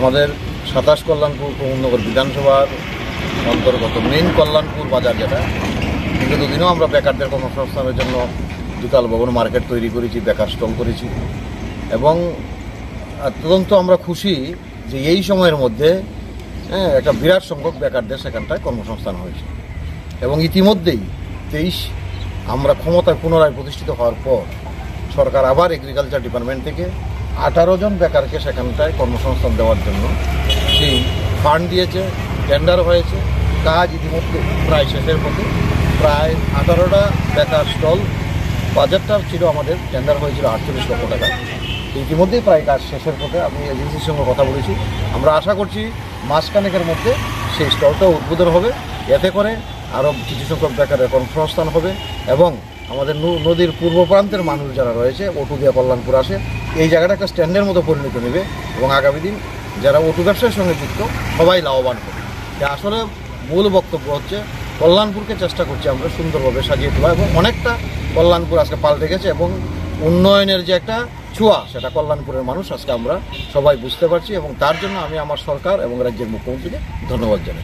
আমাদের 27 কল্যাণপুর প্রমোদনগর বিধানসভার অন্তর্গত মেইন কল্যাণপুর বাজার, যেটা বিগত দিনেও আমরা বেকারদের কর্মসংস্থানের জন্য দুতাল ভবন মার্কেট তৈরি করেছি, বেকার স্টল করেছি এবং অত্যন্ত আমরা খুশি যে এই সময়ের মধ্যে একটা বিরাট সংখ্যক বেকারদের সেখানটায় কর্মসংস্থান হয়েছে। এবং ইতিমধ্যেই 23 আমরা ক্ষমতায় পুনরায় প্রতিষ্ঠিত হওয়ার পর সরকার আবার এগ্রিকালচার ডিপার্টমেন্ট থেকে 18 জন বেকারকে সেখানটায় কর্মসংস্থান দেওয়ার জন্য সেই ফান্ড দিয়েছে, টেন্ডার হয়েছে, কাজ ইতিমধ্যে প্রায় শেষের পথে। প্রায় 18টা বেকার স্টল, বাজেটটা ছিল আমাদের, টেন্ডার হয়েছিল 48 লক্ষ টাকা। ইতিমধ্যেই প্রায় কাজ শেষের পথে। আমি এজেন্সির সঙ্গে কথা বলেছি, আমরা আশা করছি মাসখানেকের মধ্যে সেই স্টলটা উদ্বোধন হবে। এতে করে আরও কিছু সংখ্যক বেকারের কর্মসংস্থান হবে এবং আমাদের নদীর পূর্ব প্রান্তের মানুষ যারা রয়েছে, অটো দিয়ে কল্যাণপুর আসে, এই জায়গাটা একটা স্ট্যান্ডের মতো পরিণত নেবে এবং আগামী দিন যারা অটো ব্যবসার সঙ্গে যুক্ত সবাই লাভবান হবে। আসলে মূল বক্তব্য হচ্ছে কল্যাণপুরকে চেষ্টা করছি আমরা সুন্দরভাবে সাজিয়ে তোলা এবং অনেকটা কল্যাণপুর আজকে পাল্টে গেছে এবং উন্নয়নের যে একটা ছোঁয়া, সেটা কল্যাণপুরের মানুষ আজকে আমরা সবাই বুঝতে পারছি এবং তার জন্য আমি আমার সরকার এবং রাজ্যের মুখ্যমন্ত্রীকে ধন্যবাদ জানাই।